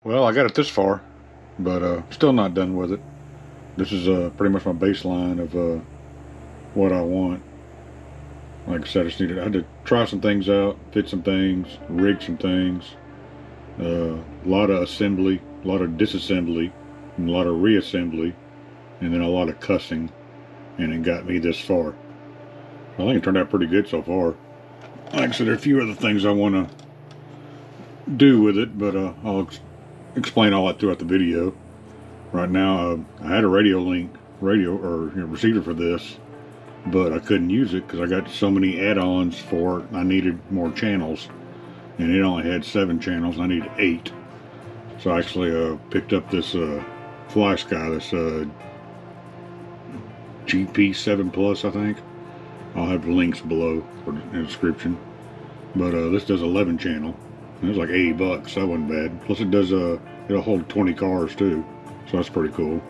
Well, I got it this far, but still not done with it. This is pretty much my baseline of what I want. Like I said, I had to try some things out, fit some things, rig some things. A lot of assembly, a lot of disassembly, and a lot of reassembly, and then a lot of cussing, and it got me this far. I think it turned out pretty good so far. Like I said, there are a few other things I want to do with it, but I'll explain all that throughout the video. Right now, I had a receiver for this, but I couldn't use it because I got so many add-ons for it. I needed more channels, and it only had 7 channels. I needed 8. So I actually picked up this FlySky, this GP7 Plus, I think. I'll have the links below for the description. But this does 11 channel. It was like $80. That wasn't bad. Plus it does it'll hold 20 cars too, so that's pretty cool.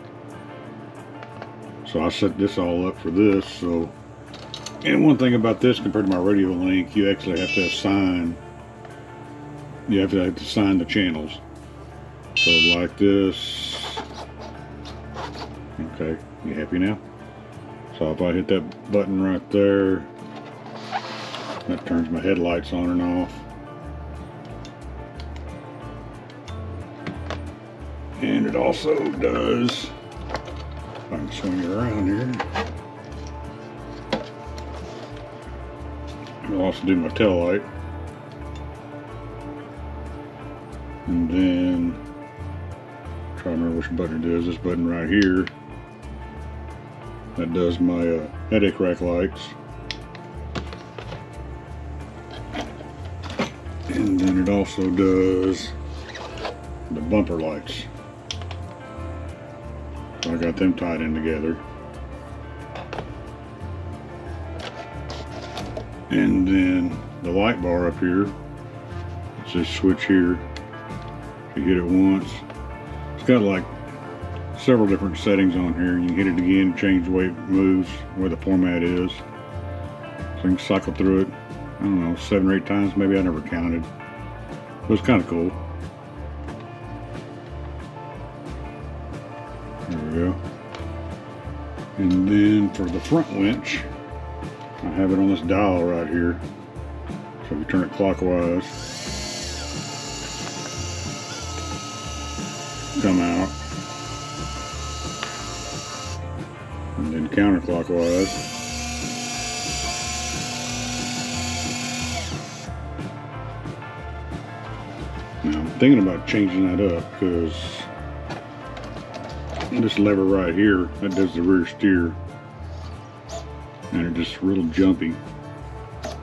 So I set this all up for this. So, and one thing about this compared to my Radio Link, you actually have to assign. You have to assign the channels. So like this. Okay, you happy now? So if I hit that button right there, that turns my headlights on and off. And it also does, if I can swing it around here, it'll also do my tail light. And then, try to remember which button it is, this button right here, that does my headache rack lights. And then it also does the bumper lights. So I got them tied in together. And then the light bar up here, it's this switch here. You hit it once. It's got like several different settings on here. You can hit it again, change the way it moves, where the format is. So you can cycle through it, I don't know, 7 or 8 times, maybe. I never counted. But it's kind of cool. There we go. And then for the front winch, I have it on this dial right here. So if you turn it clockwise, come out. And then counterclockwise. Now I'm thinking about changing that up because this lever right here, that does the rear steer, and it's just real jumpy. So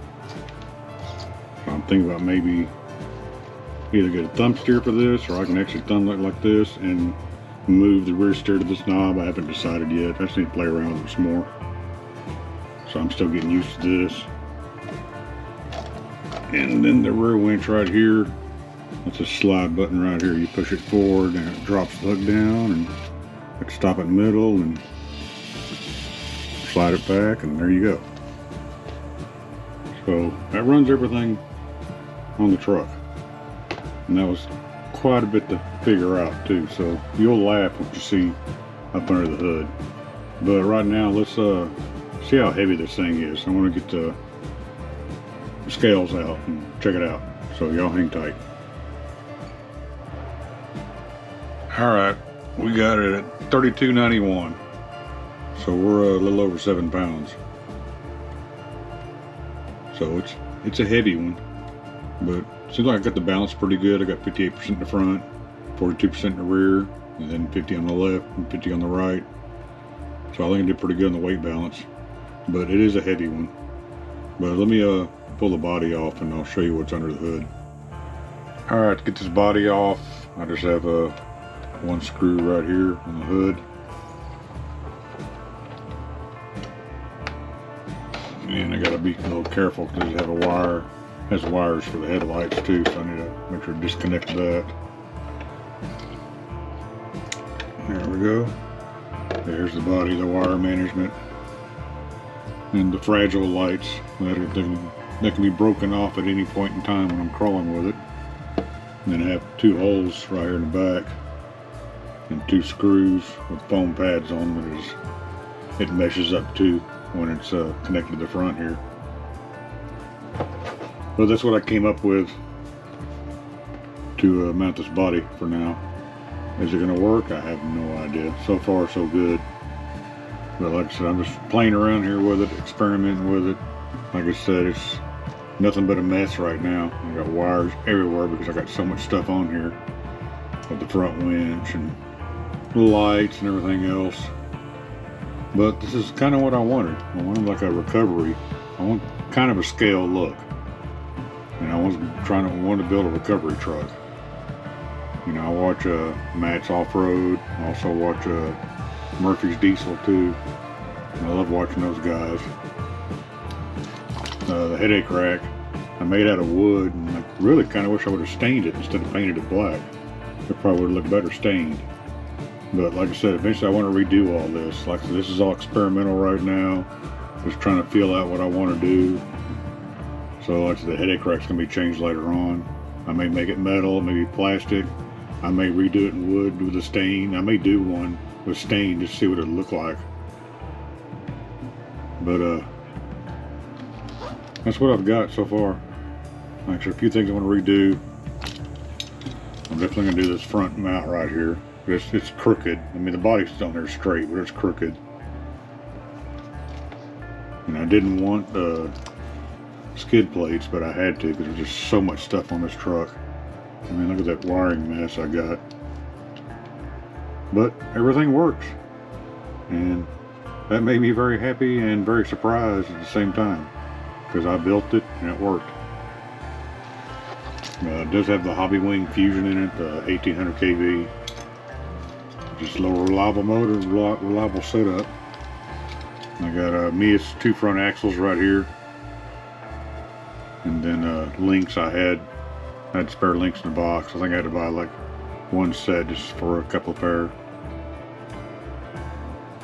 I'm thinking about maybe either get a thumb steer for this, or I can actually thumb it like this and move the rear steer to this knob. I haven't decided yet. I just need to play around with it some more. So I'm still getting used to this. And then the rear winch right here, that's a slide button right here. You push it forward and it drops the hook down, and you can stop it in the middle and slide it back, and there you go. So that runs everything on the truck. And that was quite a bit to figure out too, so you'll laugh what you see up under the hood. But right now, let's see how heavy this thing is. I want to get the scales out and check it out, so y'all hang tight. Alright, we got it at 32.91, so we're a little over 7 pounds. So it's a heavy one, but seems like I got the balance pretty good. I got 58% in the front, 42% in the rear, and then 50 on the left and 50 on the right. So I think I did pretty good on the weight balance, but it is a heavy one. But let me pull the body off and I'll show you what's under the hood. Alright, to get this body off, I just have one screw right here on the hood. And I gotta be a little careful because it has wires for the headlights too, so I need to make sure to disconnect that. There we go. There's the body, the wire management, and the fragile lights that can be broken off at any point in time when I'm crawling with it. And then I have 2 holes right here in the back and 2 screws with foam pads on them that it meshes up to when it's connected to the front here. But that's what I came up with to mount this body for now. Is it going to work? I have no idea. So far, so good. But like I said, I'm just playing around here with it, experimenting with it. Like I said, it's nothing but a mess right now. I got wires everywhere because I got so much stuff on here with the front winch and the lights and everything else. But this is kind of what I wanted. I wanted like a recovery. I want kind of a scale look. And I wanted to build a recovery truck. You know, I watch Matt's Off-Road. I also watch Murphy's Diesel too. And I love watching those guys. The headache rack I made out of wood, and I really kind of wish I would have stained it instead of painted it black. It probably would have looked better stained. But like I said, eventually I want to redo all this. Like I said, this is all experimental right now. Just trying to feel out what I want to do. So like I said, the headache rack's going to be changed later on. I may make it metal, maybe plastic. I may redo it in wood with a stain. I may do one with stain just to see what it'll look like. But that's what I've got so far. Like, there's a few things I want to redo. I'm definitely going to do this front mount right here. It's crooked. I mean, the body's on there straight, but it's crooked. And I didn't want skid plates, but I had to because there's just so much stuff on this truck. I mean, look at that wiring mess I got. But everything works. And that made me very happy and very surprised at the same time, because I built it and it worked. It does have the Hobbywing Fusion in it, the 1800 kV. Just a little reliable motor, reliable setup. I got Mia's 2 front axles right here. And then links I had spare links in the box. I think I had to buy like 1 set just for a couple of pair.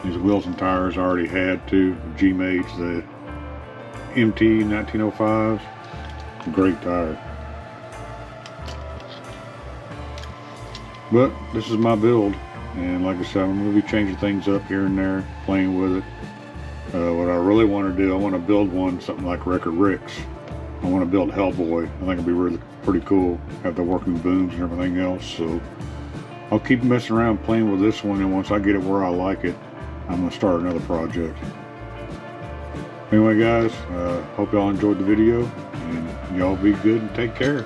These wheels and tires I already had too. G-Mates, the MT 1905s. Great tire. But this is my build, and like I said, I'm going to be changing things up here and there, playing with it. What I really want to do, I want to build something like Record Rick's. I want to build Hellboy. I think it'll be really pretty cool. Have the working booms and everything else. So I'll keep messing around playing with this one, and once I get it where I like it, I'm going to start another project. Anyway guys, hope y'all enjoyed the video, and y'all be good and take care.